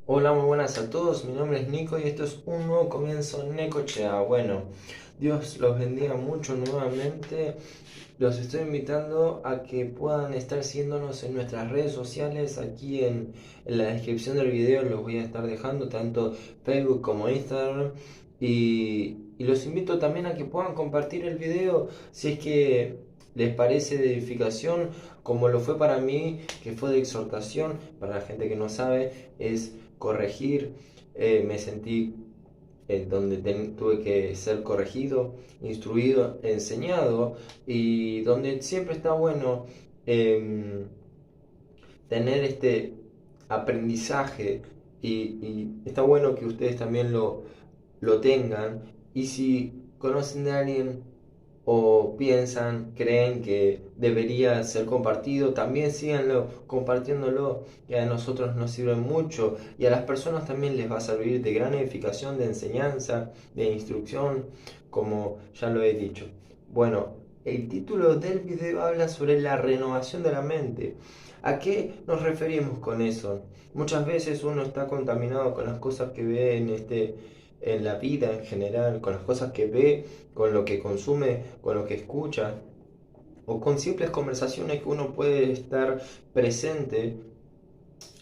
Hola, muy buenas a todos. Mi nombre es Nico y esto es un nuevo comienzo en Necochea. Bueno, Dios los bendiga mucho nuevamente. Los estoy invitando a que puedan estar siguiéndonos en nuestras redes sociales. Aquí en la descripción del video los voy a estar dejando tanto Facebook como Instagram. Y los invito también a que puedan compartir el video si es que les parece de edificación, como lo fue para mí, que fue de exhortación. Para la gente que no sabe, es corregir. Me sentí donde tuve que ser corregido, instruido, enseñado, y donde siempre está bueno em, tener este aprendizaje, y está bueno que ustedes también lo tengan. Y si conocen de alguien o piensan, creen que debería ser compartido, también síganlo compartiéndolo, que a nosotros nos sirve mucho y a las personas también les va a servir de gran edificación, de enseñanza, de instrucción, como ya lo he dicho. Bueno, el título del video habla sobre la renovación de la mente. ¿A qué nos referimos con eso? Muchas veces uno está contaminado con las cosas que ve en la vida en general, con las cosas que ve, con lo que consume, con lo que escucha, o con simples conversaciones que uno puede estar presente,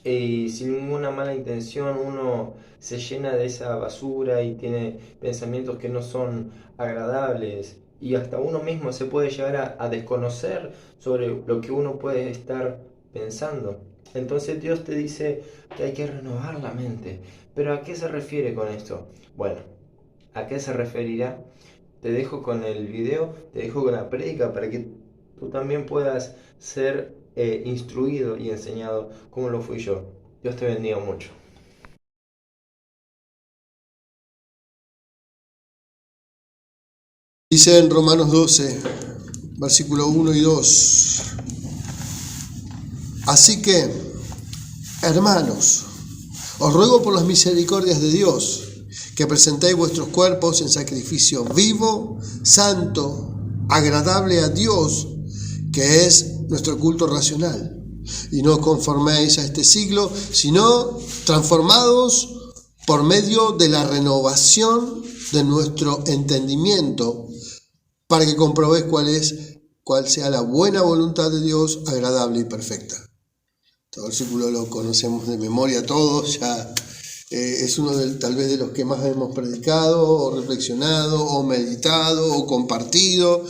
y sin ninguna mala intención uno se llena de esa basura y tiene pensamientos que no son agradables, y hasta uno mismo se puede llegar a desconocer sobre lo que uno puede estar pensando. Entonces Dios te dice que hay que renovar la mente. ¿Pero a qué se refiere con esto? Bueno, ¿a qué se referirá? Te dejo con el video, te dejo con la prédica para que tú también puedas ser instruido y enseñado como lo fui yo. Dios te bendiga mucho. Dice en Romanos 12, versículo 1 y 2. Así que, hermanos, os ruego por las misericordias de Dios, que presentéis vuestros cuerpos en sacrificio vivo, santo, agradable a Dios, que es nuestro culto racional. Y no os conforméis a este siglo, sino transformados por medio de la renovación de nuestro entendimiento, para que comprobéis cuál sea la buena voluntad de Dios, agradable y perfecta. Este versículo lo conocemos de memoria todos, ya es uno tal vez de los que más hemos predicado, o reflexionado, o meditado, o compartido.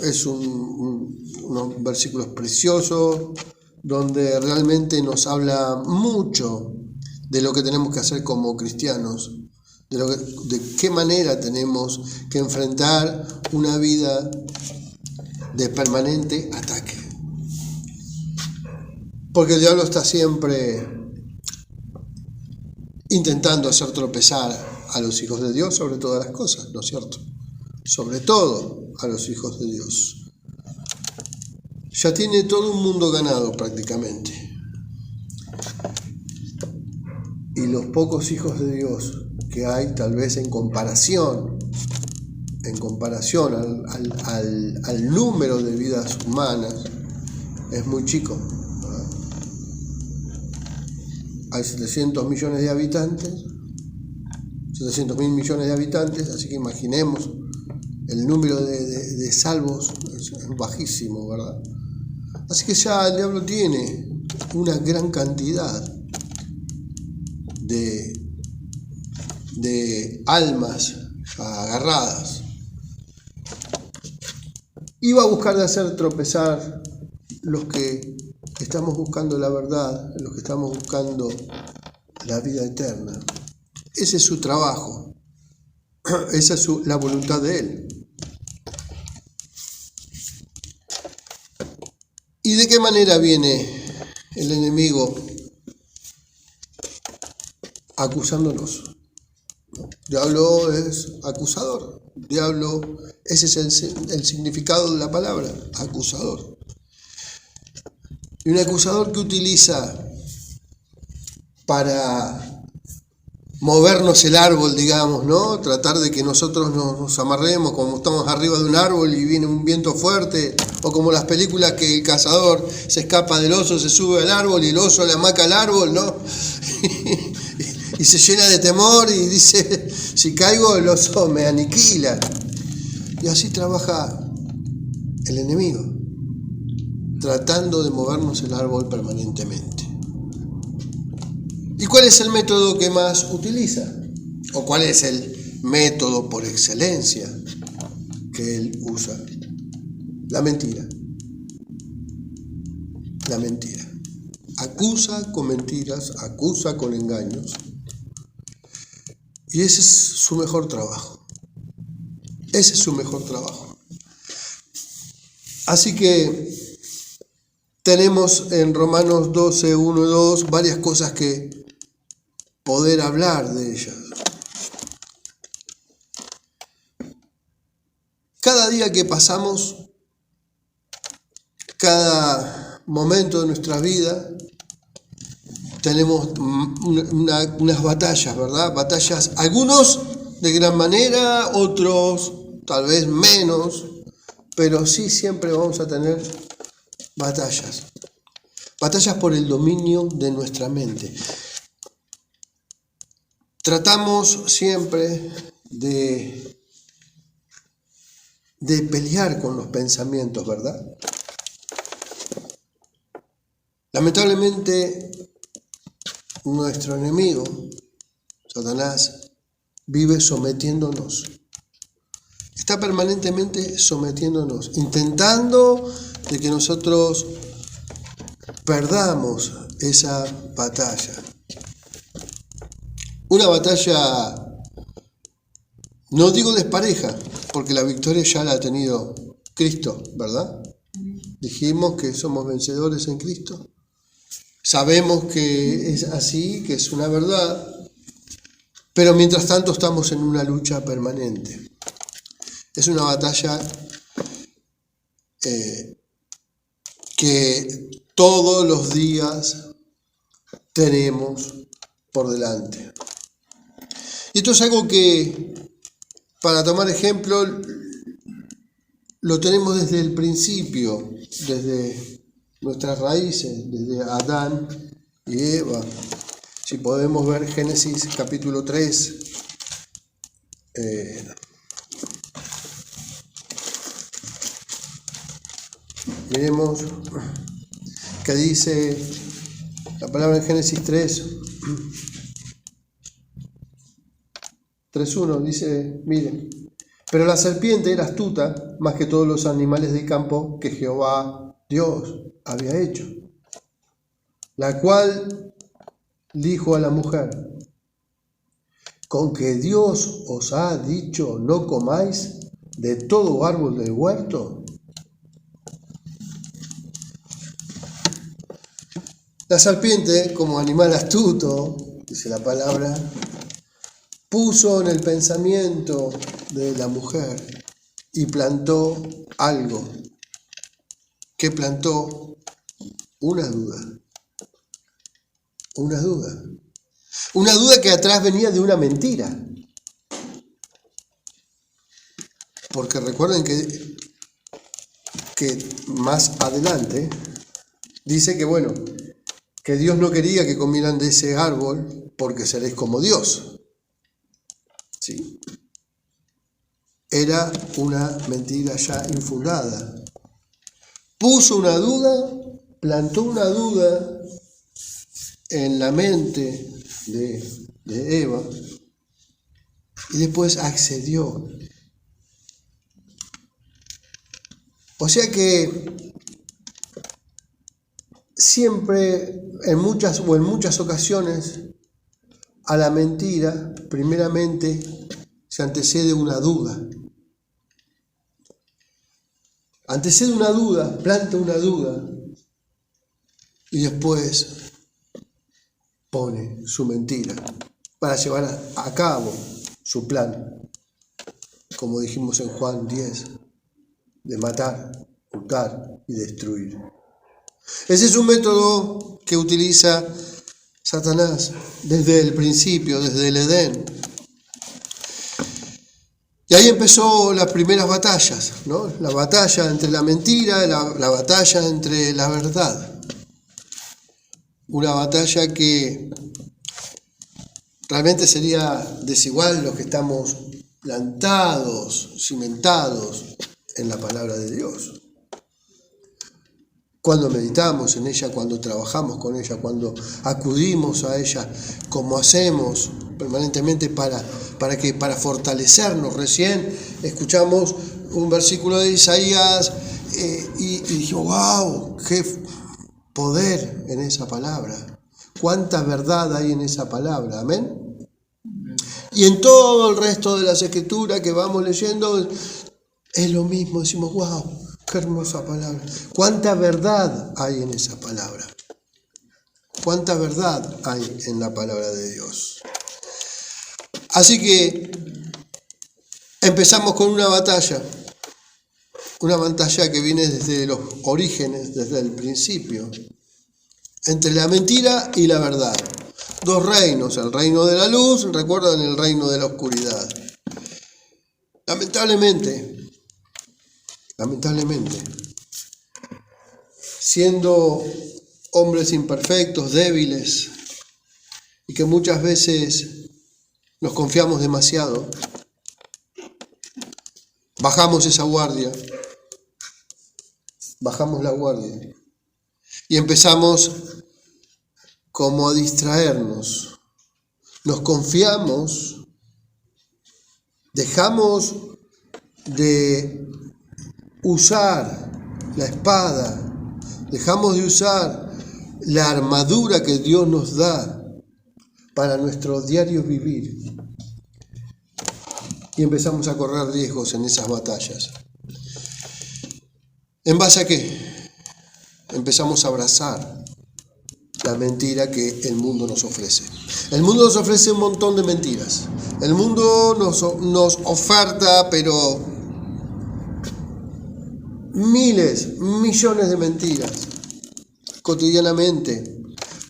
Es unos versículos preciosos, donde realmente nos habla mucho de lo que tenemos que hacer como cristianos, de qué manera tenemos que enfrentar una vida de permanente ataque. Porque el diablo está siempre intentando hacer tropezar a los hijos de Dios sobre todas las cosas, ¿no es cierto? Sobre todo a los hijos de Dios. Ya tiene todo un mundo ganado prácticamente. Y los pocos hijos de Dios que hay, tal vez en comparación al número de vidas humanas, es muy chico. Hay 700 millones de habitantes, 700 mil millones de habitantes, así que imaginemos el número de salvos, es bajísimo, ¿verdad? Así que ya el diablo tiene una gran cantidad de almas agarradas, y va a buscar de hacer tropezar los que estamos buscando la verdad, los que estamos buscando la vida eterna. Ese es su trabajo, esa es la voluntad de él. ¿Y de qué manera viene el enemigo acusándonos? Diablo es acusador. Diablo, ese es el significado de la palabra, acusador. Y un acusador que utiliza para movernos el árbol, digamos, ¿no? Tratar de que nosotros nos amarremos como estamos arriba de un árbol y viene un viento fuerte, o como las películas que el cazador se escapa del oso, se sube al árbol y el oso le amaca al árbol, ¿no? Y se llena de temor y dice, si caigo el oso me aniquila. Y así trabaja el enemigo, tratando de movernos el árbol permanentemente. ¿Y cuál es el método que más utiliza? ¿O cuál es el método por excelencia que él usa? La mentira. La mentira. Acusa con mentiras, acusa con engaños. Y ese es su mejor trabajo. Ese es su mejor trabajo. Así que tenemos en Romanos 12, 1 y 2 varias cosas que poder hablar de ellas. Cada día que pasamos, cada momento de nuestra vida, tenemos unas batallas, ¿verdad? Batallas, algunos de gran manera, otros tal vez menos, pero sí siempre vamos a tener batallas. Batallas por el dominio de nuestra mente. Tratamos siempre de pelear con los pensamientos, ¿verdad? Lamentablemente, nuestro enemigo, Satanás, vive sometiéndonos. Está permanentemente sometiéndonos, intentando de que nosotros perdamos esa batalla. Una batalla, no digo despareja, porque la victoria ya la ha tenido Cristo, ¿verdad? Dijimos que somos vencedores en Cristo. Sabemos que es así, que es una verdad, pero mientras tanto estamos en una lucha permanente. Es una batalla que todos los días tenemos por delante. Y esto es algo que, para tomar ejemplo, lo tenemos desde el principio, desde nuestras raíces, desde Adán y Eva. Si podemos ver Génesis capítulo 3, miremos que dice la palabra en Génesis 3:1, dice, miren, pero la serpiente era astuta más que todos los animales del campo que Jehová Dios había hecho, la cual dijo a la mujer, ¿con que Dios os ha dicho no comáis de todo árbol del huerto? La serpiente, como animal astuto, dice la palabra, puso en el pensamiento de la mujer y plantó algo. ¿Qué plantó? Una duda. Una duda. Una duda que atrás venía de una mentira. Porque recuerden que más adelante dice que, bueno, que Dios no quería que comieran de ese árbol porque seréis como Dios. ¿Sí? Era una mentira ya infundada. Puso una duda, plantó una duda en la mente de Eva y después accedió. O sea que siempre, en muchas ocasiones, a la mentira, primeramente, se antecede una duda. Antecede una duda, planta una duda y después pone su mentira para llevar a cabo su plan, como dijimos en Juan 10, de matar, hurtar y destruir. Ese es un método que utiliza Satanás, desde el principio, desde el Edén. Y ahí empezó las primeras batallas, ¿no? La batalla entre la mentira, la batalla entre la verdad. Una batalla que realmente sería desigual los que estamos plantados, cimentados en la palabra de Dios. Cuando meditamos en ella, cuando trabajamos con ella, cuando acudimos a ella, como hacemos permanentemente para fortalecernos. Recién escuchamos un versículo de Isaías y dijimos, wow, qué poder en esa palabra. Cuánta verdad hay en esa palabra, amén. Y en todo el resto de las escrituras que vamos leyendo es lo mismo, decimos, wow, qué hermosa palabra. Cuánta verdad hay en esa palabra. Cuánta verdad hay en la palabra de Dios. Así que empezamos con una batalla que viene desde los orígenes, desde el principio, entre la mentira y la verdad. Dos reinos, el reino de la luz, recuerdan, el reino de la oscuridad. Lamentablemente, siendo hombres imperfectos, débiles, y que muchas veces nos confiamos demasiado, bajamos la guardia y empezamos como a distraernos. Nos confiamos, dejamos de usar la espada, dejamos de usar la armadura que Dios nos da para nuestro diario vivir y empezamos a correr riesgos en esas batallas. ¿En base a qué? Empezamos a abrazar la mentira que el mundo nos ofrece. El mundo nos ofrece un montón de mentiras. El mundo nos oferta, pero miles, millones de mentiras cotidianamente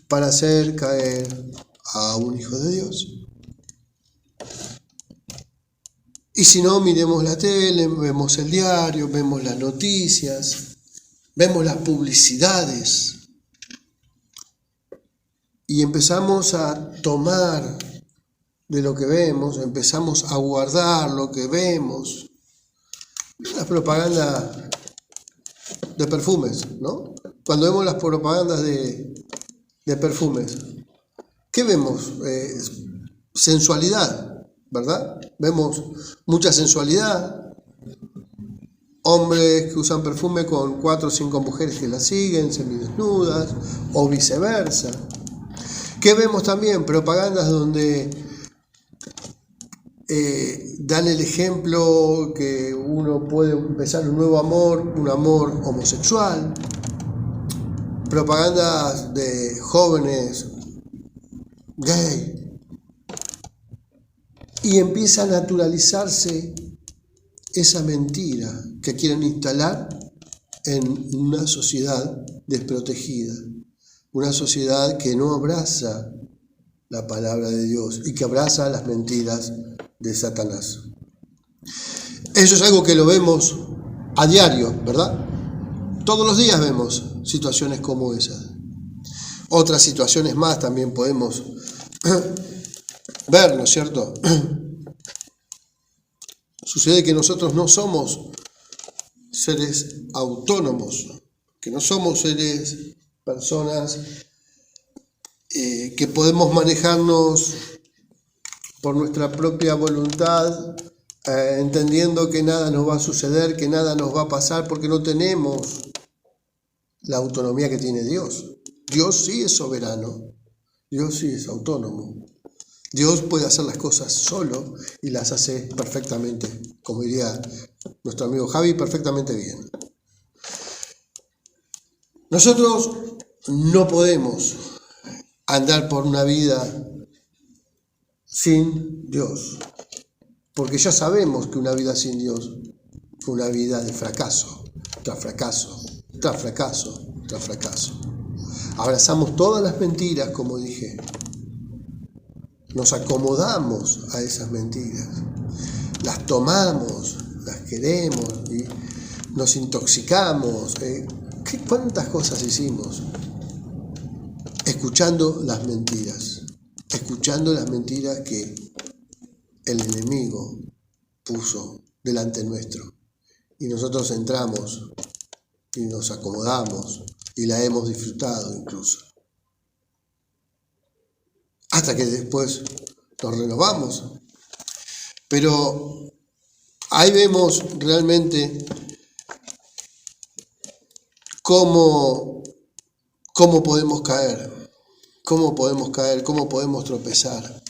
para hacer caer a un hijo de Dios. Y si no, miremos la tele, vemos el diario, vemos las noticias, vemos las publicidades y empezamos a tomar de lo que vemos, empezamos a guardar lo que vemos. Las propagandas de perfumes, ¿no? Cuando vemos las propagandas de perfumes, ¿qué vemos? Sensualidad, ¿verdad? Vemos mucha sensualidad. Hombres que usan perfume con 4 o 5 mujeres que las siguen, semidesnudas, o viceversa. ¿Qué vemos también? Propagandas donde dan el ejemplo que uno puede empezar un nuevo amor, un amor homosexual. Propagandas de jóvenes gay. Y empieza a naturalizarse esa mentira que quieren instalar en una sociedad desprotegida, una sociedad que no abraza la palabra de Dios y que abraza las mentiras de Satanás. Eso es algo que lo vemos a diario, ¿verdad? Todos los días vemos situaciones como esas. Otras situaciones más también podemos ver, ¿no es cierto? Sucede que nosotros no somos seres autónomos, que no somos personas que podemos manejarnos por nuestra propia voluntad, entendiendo que nada nos va a suceder, que nada nos va a pasar, porque no tenemos la autonomía que tiene Dios. Dios sí es soberano, Dios sí es autónomo. Dios puede hacer las cosas solo y las hace perfectamente, como diría nuestro amigo Javi, perfectamente bien. Nosotros no podemos andar por una vida sin Dios, porque ya sabemos que una vida sin Dios fue una vida de fracaso, tras fracaso, tras fracaso, tras fracaso. abrazamos todas las mentiras, como dije. Nos acomodamos a esas mentiras. Las tomamos, las queremos y nos intoxicamos. ¿Cuántas cosas hicimos? Escuchando las mentiras que el enemigo puso delante nuestro. Y nosotros entramos y nos acomodamos y la hemos disfrutado incluso. Hasta que después nos renovamos. Pero ahí vemos realmente cómo podemos caer, cómo podemos tropezar.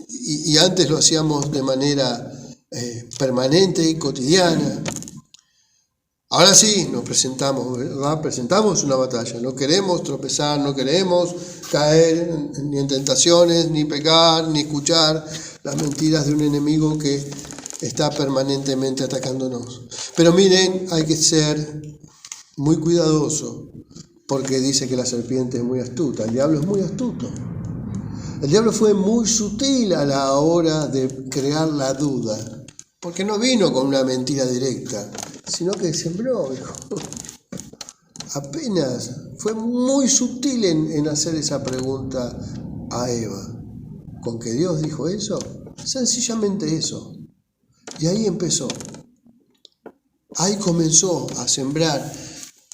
Y antes lo hacíamos de manera permanente y cotidiana. Ahora sí nos presentamos, ¿verdad? Presentamos una batalla. No queremos tropezar, no queremos caer ni en tentaciones, ni pecar, ni escuchar las mentiras de un enemigo que está permanentemente atacándonos. Pero miren, hay que ser muy cuidadoso, porque dice que la serpiente es muy astuta. El diablo es muy astuto. El diablo fue muy sutil a la hora de crear la duda, porque no vino con una mentira directa, sino que sembró, hijo. Apenas fue muy sutil en hacer esa pregunta a Eva. ¿Con que Dios dijo eso? Sencillamente eso. Y ahí empezó. Ahí comenzó a sembrar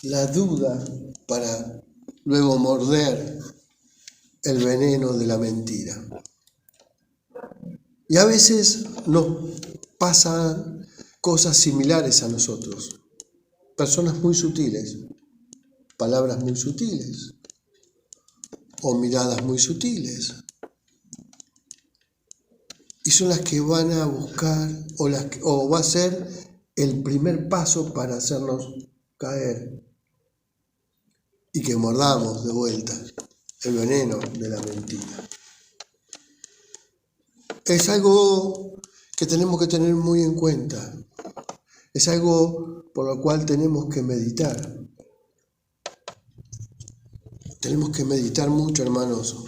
la duda para luego morder el veneno de la mentira. Y a veces nos pasan cosas similares a nosotros. Personas muy sutiles, palabras muy sutiles o miradas muy sutiles. Y son las que van a buscar o va a ser el primer paso para hacernos caer y que mordamos de vuelta el veneno de la mentira. Es algo que tenemos que tener muy en cuenta. Es algo por lo cual tenemos que meditar. Tenemos que meditar mucho, hermanos,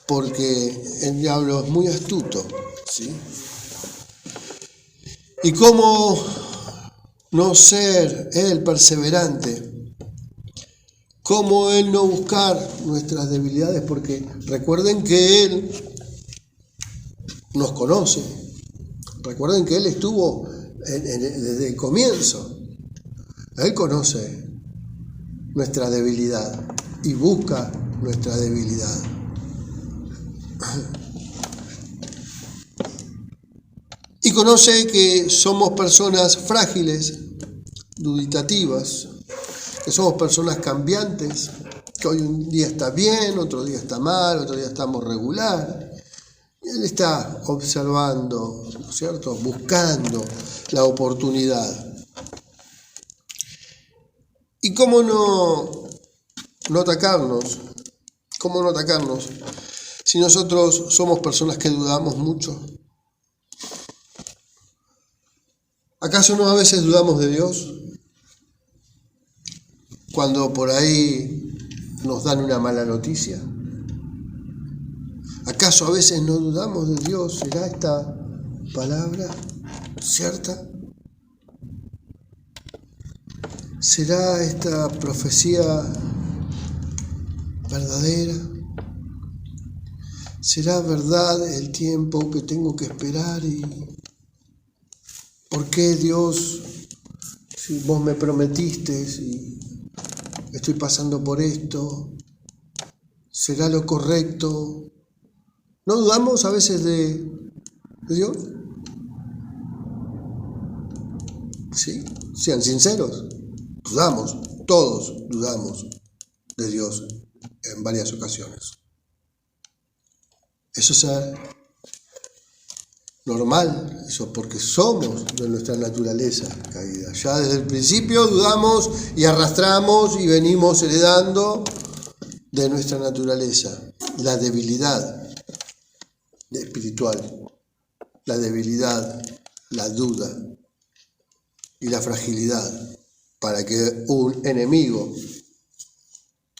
porque el diablo es muy astuto, ¿sí? ¿Y cómo no ser él perseverante? ¿Cómo él no buscar nuestras debilidades? Porque recuerden que él nos conoce. Recuerden que él estuvo desde el comienzo. Él conoce nuestra debilidad y busca nuestra debilidad. Y conoce que somos personas frágiles, dubitativas, que somos personas cambiantes, que hoy un día está bien, otro día está mal, otro día estamos regular. Y él está observando, ¿no es cierto?, buscando la oportunidad. ¿Y cómo no atacarnos? ¿Cómo no atacarnos si nosotros somos personas que dudamos mucho? ¿Acaso no a veces dudamos de Dios? Cuando por ahí nos dan una mala noticia. ¿Acaso a veces no dudamos de Dios? ¿Será esta palabra cierta? ¿Será esta profecía verdadera? ¿Será verdad el tiempo que tengo que esperar? ¿Y por qué, Dios, si vos me prometiste, si estoy pasando por esto, será lo correcto? ¿No dudamos a veces de Dios? Sí, sean sinceros. Dudamos, todos dudamos de Dios en varias ocasiones. Eso es normal, eso porque somos de nuestra naturaleza caída. Ya desde el principio dudamos y arrastramos y venimos heredando de nuestra naturaleza la debilidad espiritual, la debilidad, la duda y la fragilidad para que un enemigo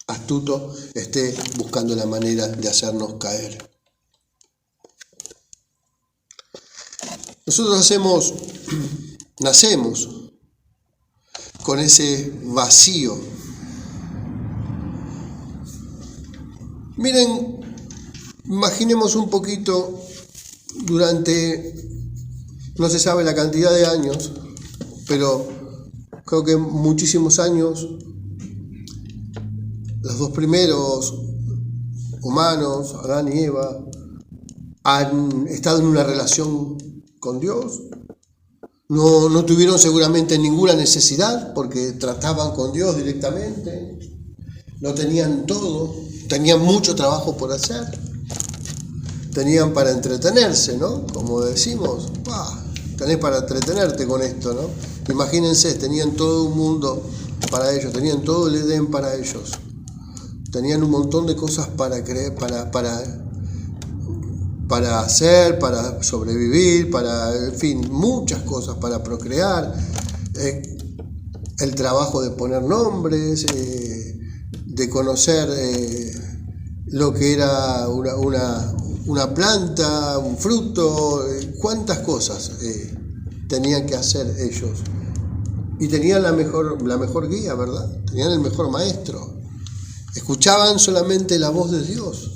astuto esté buscando la manera de hacernos caer. Nosotros nacemos con ese vacío. Miren, imaginemos un poquito durante, no se sabe la cantidad de años, pero creo que muchísimos años, los dos primeros humanos, Adán y Eva, han estado en una relación con Dios. No tuvieron seguramente ninguna necesidad porque trataban con Dios directamente. No tenían todo, tenían mucho trabajo por hacer. Tenían para entretenerse, ¿no? Como decimos, tenés para entretenerte con esto, ¿no? Imagínense, tenían todo un mundo para ellos, tenían todo el Edén para ellos. Tenían un montón de cosas para creer, para hacer, para sobrevivir, en fin, muchas cosas para procrear, el trabajo de poner nombres, de conocer lo que era una planta, un fruto, cuántas cosas tenían que hacer ellos. Y tenían la mejor guía, ¿verdad? Tenían el mejor maestro. Escuchaban solamente la voz de Dios.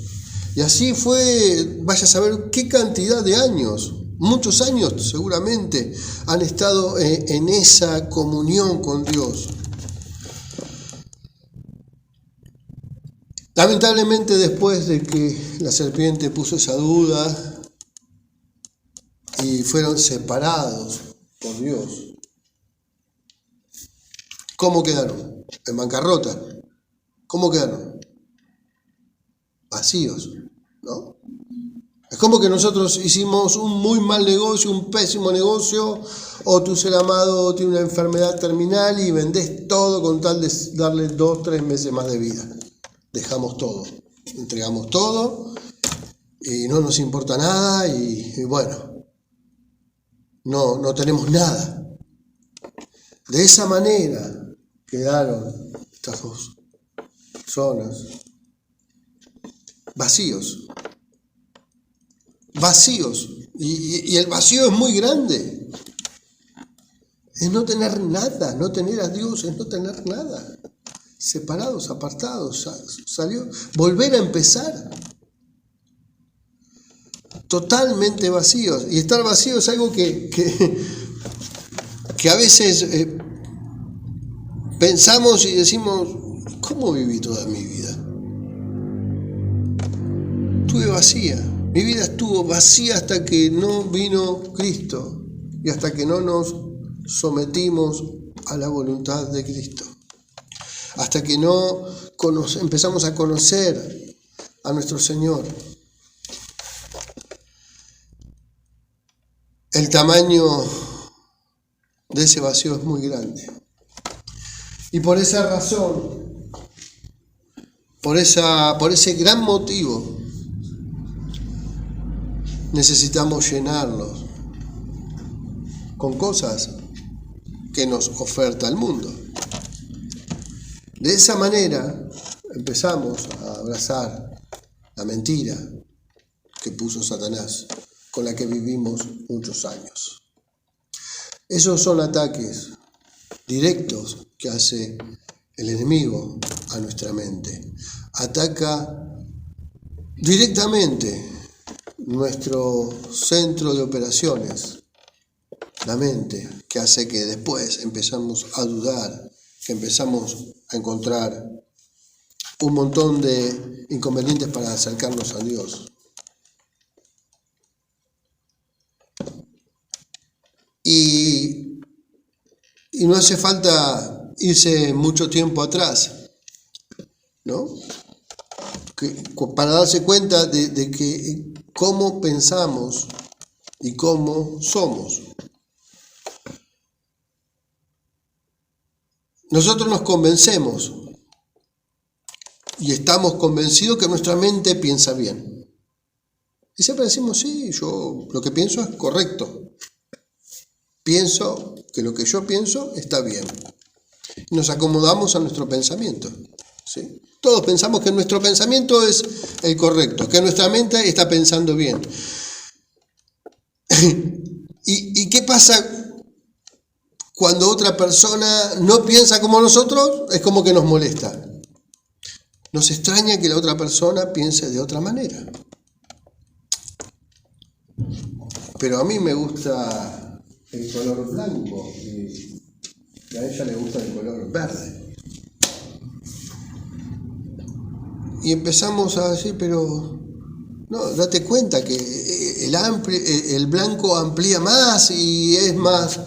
Y así fue, vaya a saber qué cantidad de años, muchos años seguramente, han estado en esa comunión con Dios. Lamentablemente, después de que la serpiente puso esa duda y fueron separados por Dios, ¿cómo quedaron? En bancarrota. ¿Cómo quedaron? Vacíos, ¿no? Es como que nosotros hicimos un muy mal negocio, un pésimo negocio, o tu ser amado tiene una enfermedad terminal y vendés todo con tal de darle 2-3 meses más de vida. Dejamos todo, entregamos todo y no nos importa nada y bueno, no tenemos nada. De esa manera quedaron estas dos zonas. Vacíos. Y el vacío es muy grande. Es no tener nada, no tener a Dios, es no tener nada. Separados, apartados, salió. Volver a empezar. Totalmente vacíos. Y estar vacío es algo que a veces pensamos y decimos, ¿cómo viví toda mi vida? Estuve vacía. Mi vida estuvo vacía hasta que no vino Cristo y hasta que no nos sometimos a la voluntad de Cristo. Hasta que no empezamos a conocer a nuestro Señor. El tamaño de ese vacío es muy grande. Y por esa razón, por ese gran motivo, necesitamos llenarlos con cosas que nos oferta el mundo. De esa manera empezamos a abrazar la mentira que puso Satanás, con la que vivimos muchos años. Esos son ataques directos que hace el enemigo a nuestra mente. Ataca directamente nuestro centro de operaciones, la mente, que hace que después empezamos a dudar, que empezamos a encontrar un montón de inconvenientes para acercarnos a Dios. Y no hace falta irse mucho tiempo atrás, ¿no? Para darse cuenta de que cómo pensamos y cómo somos. Nosotros nos convencemos y estamos convencidos que nuestra mente piensa bien. Y siempre decimos, sí, yo lo que pienso es correcto. Pienso que lo que yo pienso está bien. Y nos acomodamos a nuestro pensamiento. ¿sí? Todos pensamos que nuestro pensamiento es el correcto, que nuestra mente está pensando bien. ¿Y qué pasa cuando otra persona no piensa como nosotros? Es como que nos molesta. Nos extraña que la otra persona piense de otra manera. Pero a mí me gusta el color blanco y a ella le gusta el color verde. Y empezamos a decir, pero no, date cuenta que el blanco amplía más y es más,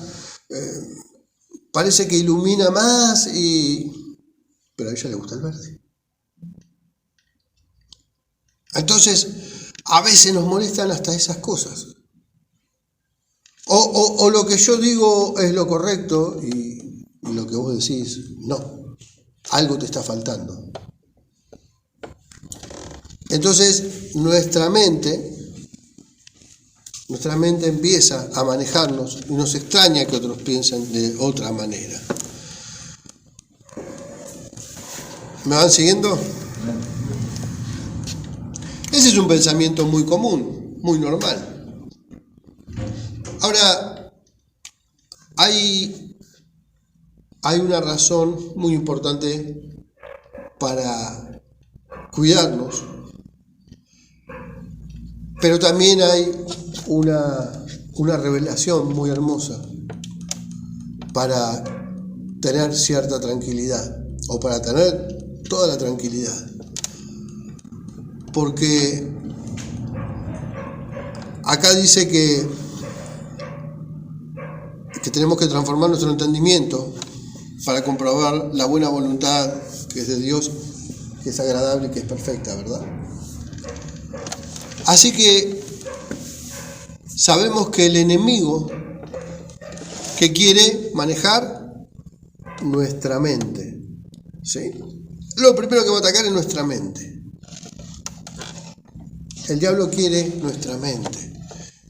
parece que ilumina más, pero a ella le gusta el verde. Entonces, a veces nos molestan hasta esas cosas. O lo que yo digo es lo correcto y lo que vos decís, no. Algo te está faltando. Entonces, nuestra mente empieza a manejarnos y nos extraña que otros piensen de otra manera. ¿Me van siguiendo? Ese es un pensamiento muy común, muy normal. Ahora, hay una razón muy importante para cuidarnos, pero también hay una revelación muy hermosa para tener cierta tranquilidad, o para tener toda la tranquilidad. Porque acá dice que tenemos que transformar nuestro entendimiento para comprobar la buena voluntad que es de Dios, que es agradable y que es perfecta, ¿verdad? Así que sabemos que el enemigo que quiere manejar nuestra mente, ¿sí? Lo primero que va a atacar es nuestra mente. El diablo quiere nuestra mente.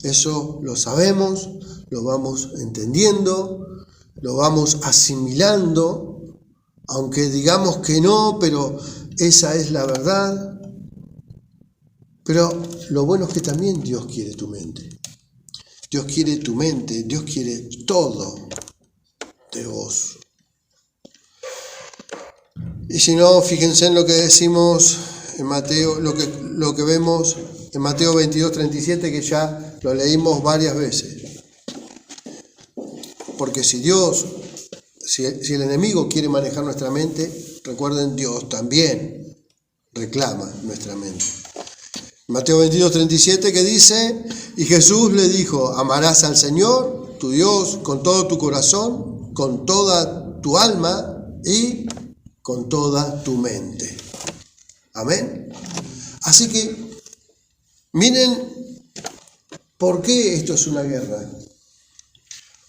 Eso lo sabemos, lo vamos entendiendo, lo vamos asimilando, aunque digamos que no, pero esa es la verdad. Pero lo bueno es que también Dios quiere tu mente. Dios quiere tu mente, Dios quiere todo de vos. Y si no, fíjense en lo que decimos en Mateo, lo que vemos en Mateo 22:37, que ya lo leímos varias veces. Porque si el enemigo quiere manejar nuestra mente, recuerden, Dios también reclama nuestra mente. Mateo 22:37, que dice, y Jesús le dijo, amarás al Señor, tu Dios, con todo tu corazón, con toda tu alma y con toda tu mente. Amén. Así que, miren, ¿por qué esto es una guerra?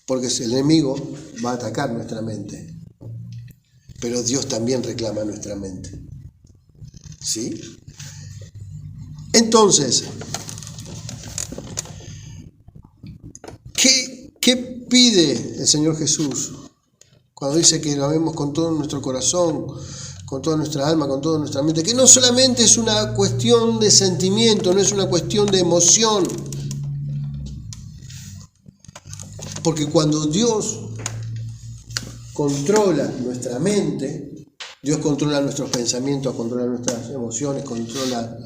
Porque el enemigo va a atacar nuestra mente, pero Dios también reclama nuestra mente. ¿Sí? Entonces, ¿qué pide el Señor Jesús cuando dice que lo amemos con todo nuestro corazón, con toda nuestra alma, con toda nuestra mente? Que no solamente es una cuestión de sentimiento, no es una cuestión de emoción. Porque cuando Dios controla nuestra mente, Dios controla nuestros pensamientos, controla nuestras emociones, controla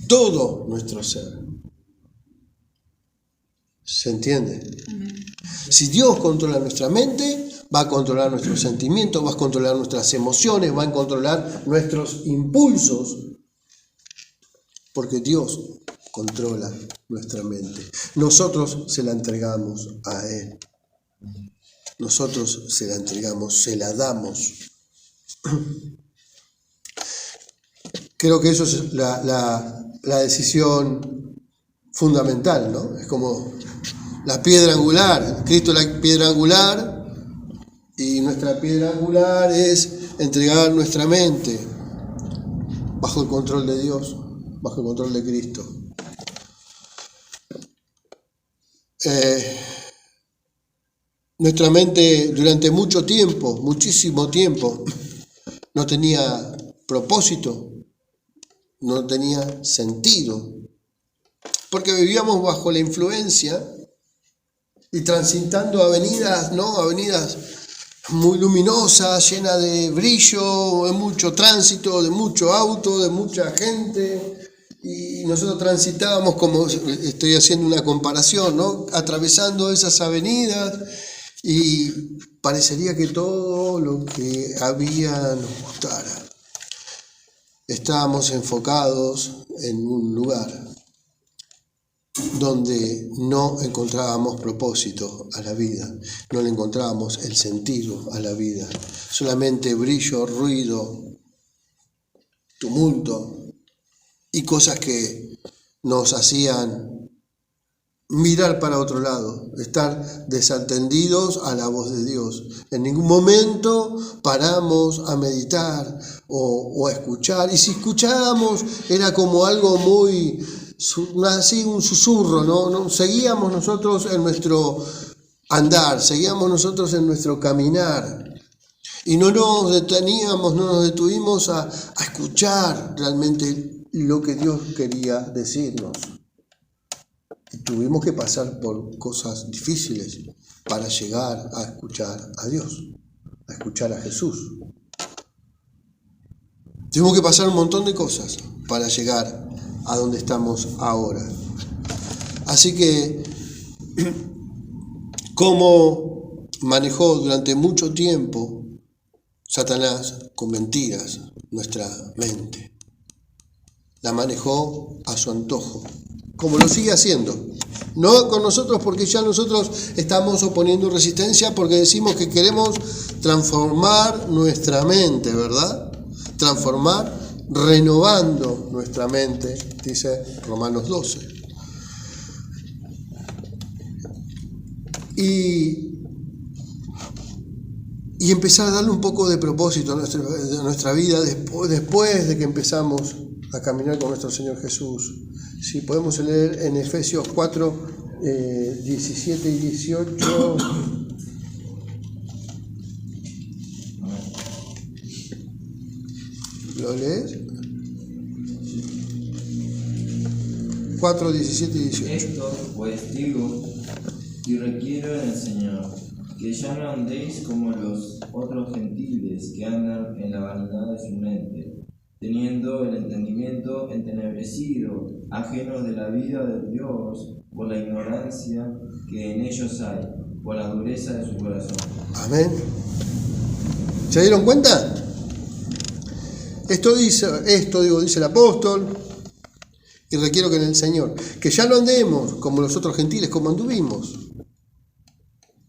todo nuestro ser. ¿Se entiende? Si Dios controla nuestra mente, va a controlar nuestros sentimientos, va a controlar nuestras emociones, va a controlar nuestros impulsos, porque Dios controla nuestra mente. Nosotros se la entregamos a Él. Nosotros se la entregamos, se la damos. Creo que eso es la decisión fundamental, ¿no? Es como la piedra angular. Cristo es la piedra angular y nuestra piedra angular es entregar nuestra mente bajo el control de Dios, bajo el control de Cristo. Nuestra mente durante mucho tiempo, muchísimo tiempo, no tenía propósito, no tenía sentido, porque vivíamos bajo la influencia y transitando avenidas, ¿no? Avenidas muy luminosas, llenas de brillo, de mucho tránsito, de mucho auto, de mucha gente, y nosotros transitábamos, como estoy haciendo una comparación, ¿no? Atravesando esas avenidas, y parecería que todo lo que había nos gustara. Estábamos enfocados en un lugar donde no encontrábamos propósito a la vida, no le encontrábamos el sentido a la vida, solamente brillo, ruido, tumulto y cosas que nos hacían mirar para otro lado, estar desatendidos a la voz de Dios. En ningún momento paramos a meditar o a escuchar, y si escuchábamos era como algo muy, así un susurro, ¿no? Seguíamos nosotros en nuestro andar, seguíamos nosotros en nuestro caminar, y no nos deteníamos, no nos detuvimos a escuchar realmente lo que Dios quería decirnos. Y tuvimos que pasar por cosas difíciles para llegar a escuchar a Dios, a escuchar a Jesús. Tuvimos que pasar un montón de cosas para llegar a donde estamos ahora. Así que, como manejó durante mucho tiempo Satanás con mentiras nuestra mente, la manejó a su antojo, como lo sigue haciendo. No con nosotros, porque ya nosotros estamos oponiendo resistencia, porque decimos que queremos transformar nuestra mente, ¿verdad? Transformar, renovando nuestra mente, dice Romanos 12. Y empezar a darle un poco de propósito a nuestra vida después de que empezamos a caminar con nuestro Señor Jesús. Si podemos leer en Efesios 4, 17 y 18. ¿Lo lees? 4, 17 y 18. Esto pues digo y requiero en el Señor, que ya no andéis como los otros gentiles que andan en la vanidad de su mente, teniendo el entendimiento entenebrecido, ajenos de la vida de Dios, por la ignorancia que en ellos hay, por la dureza de su corazón. Amén. ¿Se dieron cuenta? Dice el apóstol, y requiero que en el Señor, que ya no andemos como los otros gentiles, como anduvimos,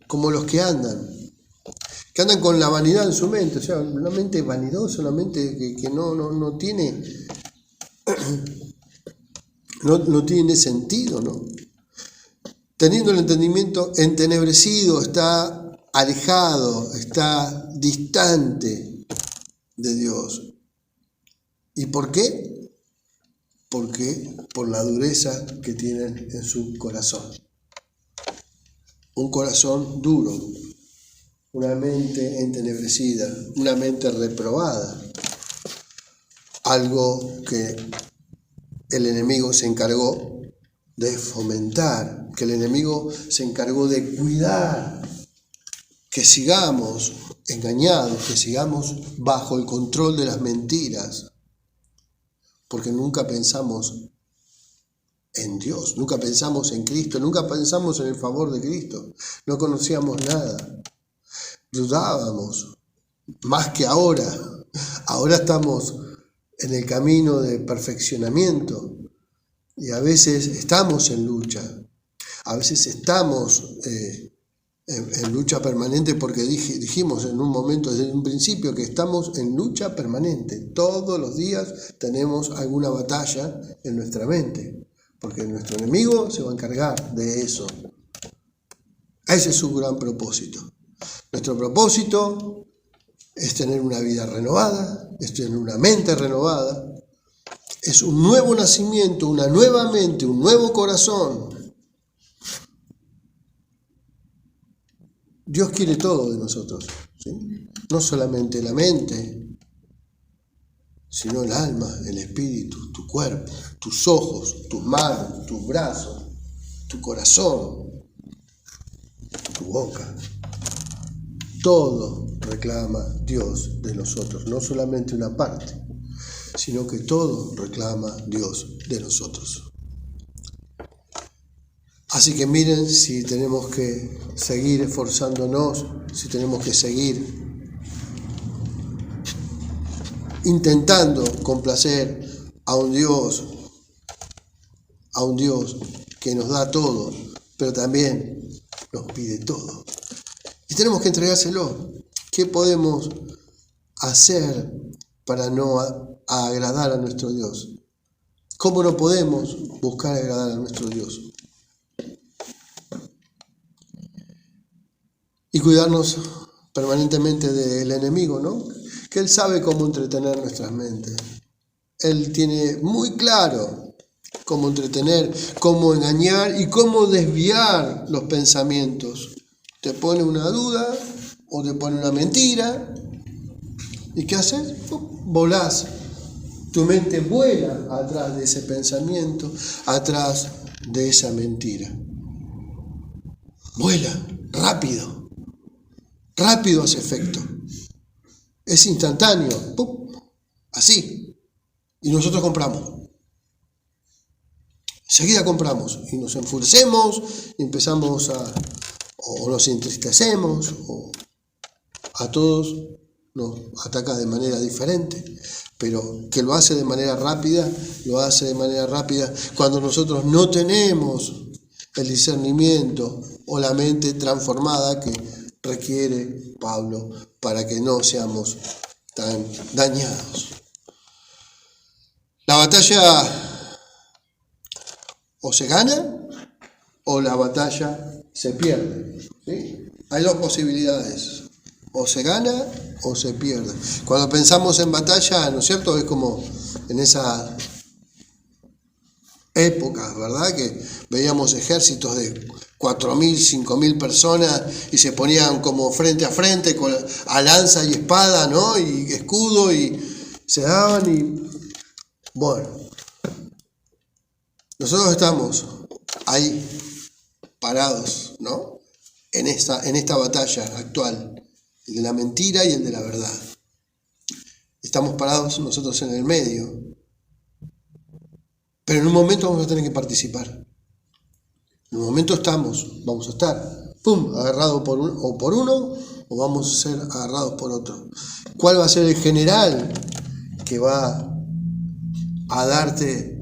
como los que andan con la vanidad en su mente, o sea, una mente vanidosa, una mente que no tiene no tiene sentido, ¿no? Teniendo el entendimiento entenebrecido, está alejado, está distante de Dios. ¿Y por qué? Porque por la dureza que tienen en su corazón. Un corazón duro, una mente entenebrecida, una mente reprobada. Algo que el enemigo se encargó de fomentar, que el enemigo se encargó de cuidar, que sigamos engañados, que sigamos bajo el control de las mentiras, porque nunca pensamos en Dios, nunca pensamos en Cristo, nunca pensamos en el favor de Cristo, no conocíamos nada, dudábamos, más que ahora. Ahora estamos en el camino de perfeccionamiento y a veces estamos en lucha, a veces estamos en lucha permanente, porque dijimos en un momento, desde un principio, que estamos en lucha permanente. Todos los días tenemos alguna batalla en nuestra mente, porque nuestro enemigo se va a encargar de eso. Ese es su gran propósito. Nuestro propósito es tener una vida renovada, es tener una mente renovada, es un nuevo nacimiento, una nueva mente, un nuevo corazón. Dios quiere todo de nosotros, ¿sí? No solamente la mente, sino el alma, el espíritu, tu cuerpo, tus ojos, tus manos, tus brazos, tu corazón, tu boca. Todo reclama Dios de nosotros, no solamente una parte, sino que todo reclama Dios de nosotros. Así que miren si tenemos que seguir esforzándonos, si tenemos que seguir intentando complacer a un Dios que nos da todo, pero también nos pide todo. Y tenemos que entregárselo. ¿Qué podemos hacer para no agradar a nuestro Dios? ¿Cómo no podemos buscar agradar a nuestro Dios? Y cuidarnos permanentemente del enemigo, ¿no? Que él sabe cómo entretener nuestras mentes. Él tiene muy claro cómo entretener, cómo engañar y cómo desviar los pensamientos. Te pone una duda o te pone una mentira. ¿Y qué haces? Volás. Tu mente vuela atrás de ese pensamiento, atrás de esa mentira. Vuela, rápido. Rápido hace efecto. Es instantáneo. ¡Pum! Así. Y nosotros compramos. Enseguida compramos. Y nos enfurecemos, y empezamos o nos entristecemos, o a todos nos ataca de manera diferente. Pero que lo hace de manera rápida, lo hace de manera rápida cuando nosotros no tenemos el discernimiento o la mente transformada que requiere Pablo para que no seamos tan dañados. La batalla o se gana o la batalla se pierde, ¿sí? Hay dos posibilidades, o se gana o se pierde. Cuando pensamos en batalla, ¿no es cierto? Es como en esa época, ¿verdad? Que veíamos ejércitos de 4.000, 5.000 personas y se ponían como frente a frente a lanza y espada, ¿no? Y escudo y se daban y... Bueno, nosotros estamos ahí parados, ¿no? En esta batalla actual, el de la mentira y el de la verdad. Estamos parados nosotros en el medio, pero en un momento vamos a tener que participar. En un momento vamos a estar, ¡pum!, agarrados por uno o vamos a ser agarrados por otro. ¿Cuál va a ser el general que va a darte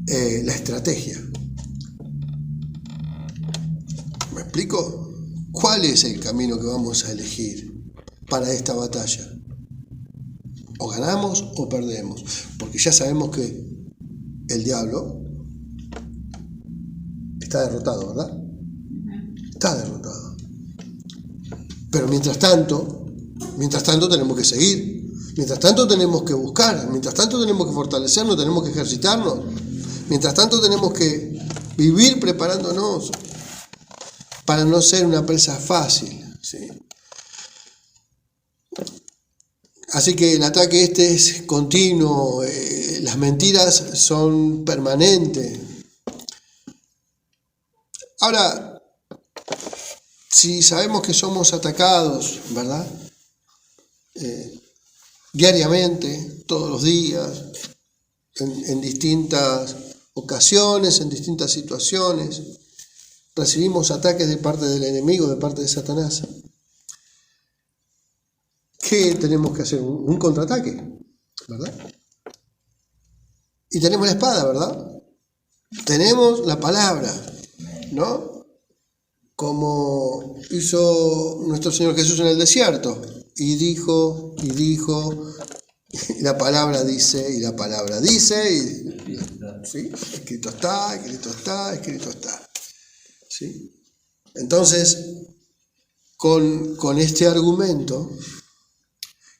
la estrategia? ¿Me explico? ¿Cuál es el camino que vamos a elegir para esta batalla? O ganamos o perdemos, porque ya sabemos que el diablo está derrotado, ¿verdad? Está derrotado. Pero mientras tanto tenemos que seguir, mientras tanto tenemos que buscar, mientras tanto tenemos que fortalecernos, tenemos que ejercitarnos, mientras tanto tenemos que vivir preparándonos para no ser una presa fácil, ¿sí? Así que el ataque es continuo, las mentiras son permanentes. Ahora, si sabemos que somos atacados, ¿verdad? Diariamente, todos los días, en distintas ocasiones, en distintas situaciones, recibimos ataques de parte del enemigo, de parte de Satanás. ¿Qué tenemos que hacer? Un contraataque, ¿verdad? Y tenemos la espada, ¿verdad? Tenemos la palabra, ¿no? Como hizo nuestro Señor Jesús en el desierto. Y dijo, y la palabra dice, y ¿sí? Escrito está. ¿Sí? Entonces, con este argumento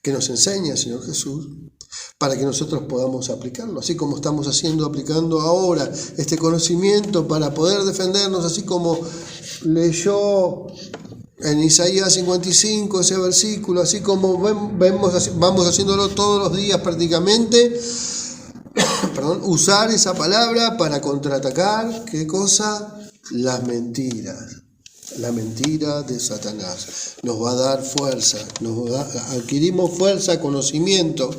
que nos enseña el Señor Jesús, para que nosotros podamos aplicarlo, así como estamos aplicando ahora este conocimiento para poder defendernos, así como leyó En Isaías 55, ese versículo, así como vamos haciéndolo todos los días prácticamente, usar esa palabra para contraatacar, ¿qué cosa? Las mentiras. La mentira de Satanás nos va a dar fuerza, adquirimos fuerza, conocimiento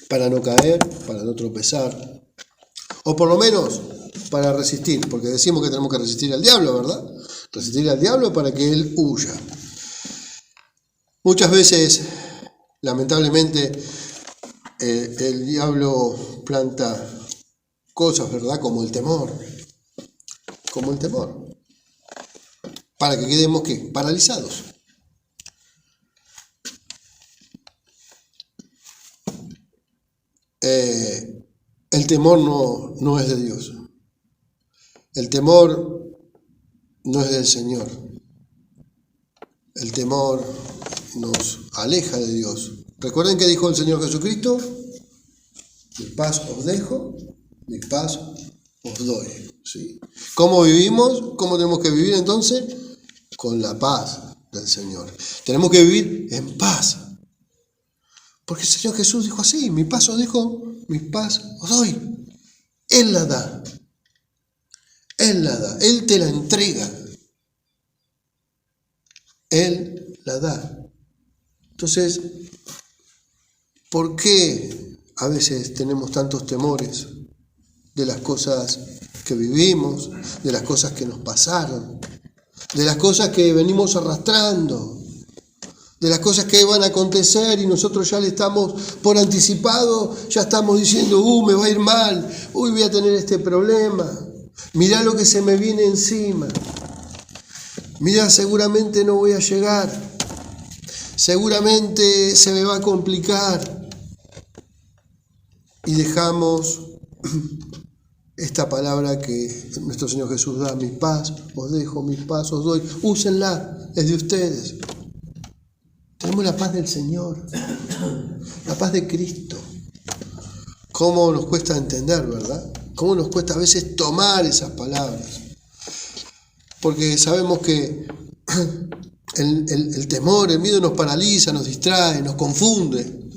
para no caer, para no tropezar, o por lo menos para resistir, porque decimos que tenemos que resistir al diablo, ¿verdad? Resistir al diablo para que él huya. Muchas veces, lamentablemente, el diablo planta cosas, ¿verdad? Como el temor, para que quedemos, ¿qué? Paralizados. El temor no es de Dios. El temor no es del Señor. El temor nos aleja de Dios. ¿Recuerden que dijo el Señor Jesucristo? Mi paz os dejo, mi paz os doy. ¿Sí? ¿Cómo vivimos? ¿Cómo tenemos que vivir entonces? Con la paz del Señor. Tenemos que vivir en paz. Porque el Señor Jesús dijo así, mi paz os dejo, mi paz os doy. Él la da. Él la da. Él te la entrega. Él la da. Entonces, ¿por qué a veces tenemos tantos temores de las cosas que vivimos, de las cosas que nos pasaron, de las cosas que venimos arrastrando, de las cosas que van a acontecer y nosotros ya le estamos por anticipado, ya estamos diciendo, me va a ir mal, voy a tener este problema, mirá lo que se me viene encima, mirá, seguramente no voy a llegar, seguramente se me va a complicar? Y dejamos esta palabra que nuestro Señor Jesús da, mi paz os dejo, mi paz os doy, úsenla, es de ustedes. Tenemos la paz del Señor, la paz de Cristo. ¿Cómo nos cuesta entender, verdad? ¿Cómo nos cuesta a veces tomar esas palabras? Porque sabemos que el temor, el miedo nos paraliza, nos distrae, nos confunde.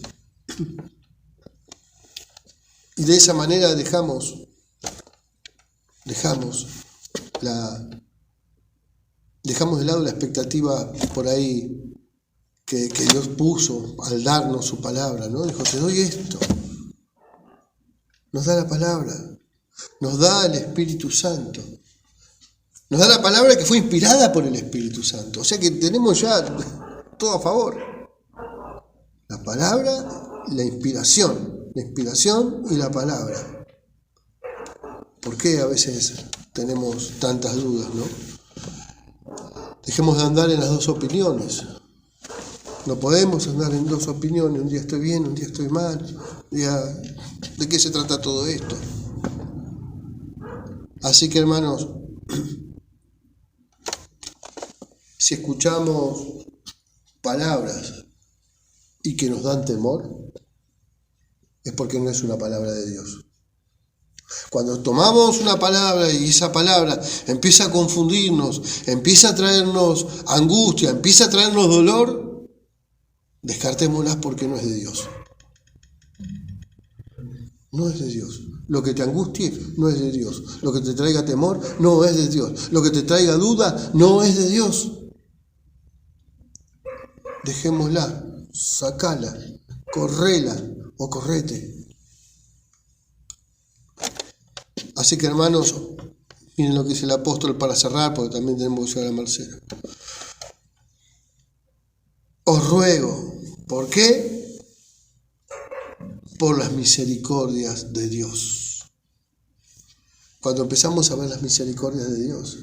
Y de esa manera dejamos de lado la expectativa por ahí que Dios puso al darnos su palabra, ¿no? Dijo, te doy esto. Nos da la palabra, nos da el Espíritu Santo. Nos da la palabra que fue inspirada por el Espíritu Santo. O sea que tenemos ya todo a favor. La palabra, la inspiración y la palabra. ¿Por qué a veces tenemos tantas dudas, no? Dejemos de andar en las dos opiniones. No podemos andar en dos opiniones. Un día estoy bien, un día estoy mal. ¿De qué se trata todo esto? Así que, hermanos, si escuchamos palabras y que nos dan temor, es porque no es una palabra de Dios. Cuando tomamos una palabra y esa palabra empieza a confundirnos, empieza a traernos angustia, empieza a traernos dolor, descartémoslas porque no es de Dios. No es de Dios. Lo que te angustie no es de Dios. Lo que te traiga temor no es de Dios. Lo que te traiga duda no es de Dios. Dejémosla, sacala, correla o correte. Así que, hermanos, miren lo que dice el apóstol para cerrar, porque también tenemos que llegar a Marcelo. Os ruego, ¿por qué? Por las misericordias de Dios. Cuando empezamos a ver las misericordias de Dios,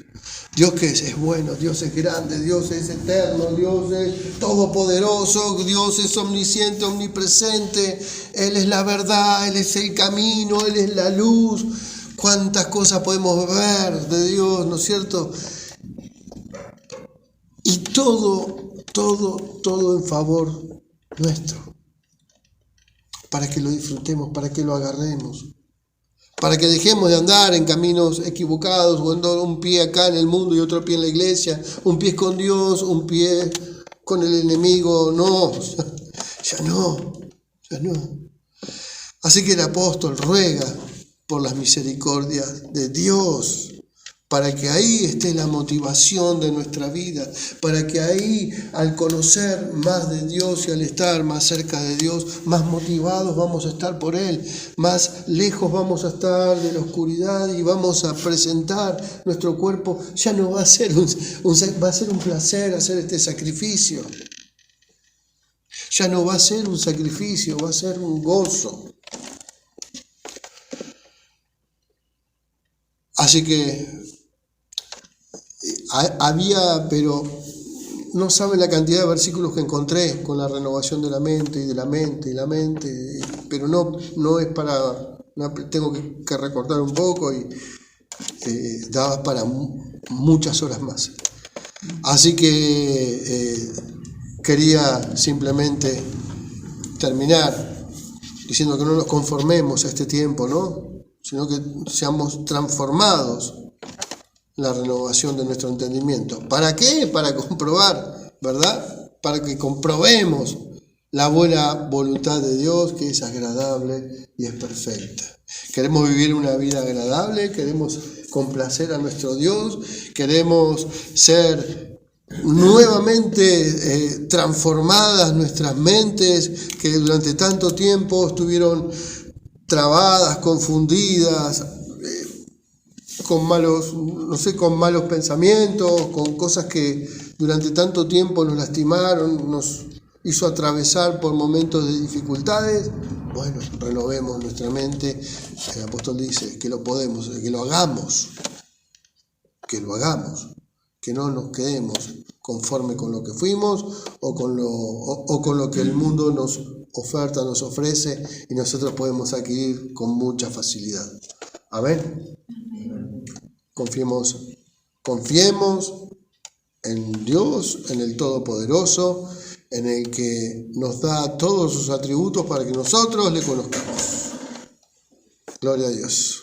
Dios que es bueno, Dios es grande, Dios es eterno, Dios es todopoderoso, Dios es omnisciente, omnipresente, Él es la verdad, Él es el camino, Él es la luz. Cuántas cosas podemos ver de Dios, ¿no es cierto? Y todo en favor nuestro, para que lo disfrutemos, para que lo agarremos, para que dejemos de andar en caminos equivocados, cuando un pie acá en el mundo y otro pie en la iglesia, un pie con Dios, un pie con el enemigo. No, ya no. Así que el apóstol ruega por las misericordias de Dios, para que ahí esté la motivación de nuestra vida, para que ahí, al conocer más de Dios y al estar más cerca de Dios, más motivados vamos a estar por Él, más lejos vamos a estar de la oscuridad y vamos a presentar nuestro cuerpo. Ya no va a ser va a ser un placer hacer este sacrificio. Ya no va a ser un sacrificio, va a ser un gozo. Así que pero no saben la cantidad de versículos que encontré con la renovación de la mente y de la mente, pero no es para, tengo que recortar un poco y daba para muchas horas más. Así que quería simplemente terminar diciendo que no nos conformemos a este tiempo, ¿no? Sino que seamos transformados en la renovación de nuestro entendimiento. ¿Para qué? Para comprobar, ¿verdad? Para que comprobemos la buena voluntad de Dios, que es agradable y es perfecta. Queremos vivir una vida agradable, queremos complacer a nuestro Dios, queremos ser nuevamente transformadas nuestras mentes que durante tanto tiempo estuvieron trabadas, confundidas, con malos pensamientos, con cosas que durante tanto tiempo nos lastimaron, nos hizo atravesar por momentos de dificultades. Bueno, renovemos nuestra mente. El apóstol dice que lo podemos, que lo hagamos, que no nos quedemos conforme con lo que fuimos o con lo que el mundo nos oferta, nos ofrece y nosotros podemos adquirir con mucha facilidad. Amén. Confiemos en Dios, en el Todopoderoso, en el que nos da todos sus atributos para que nosotros le conozcamos. Gloria a Dios.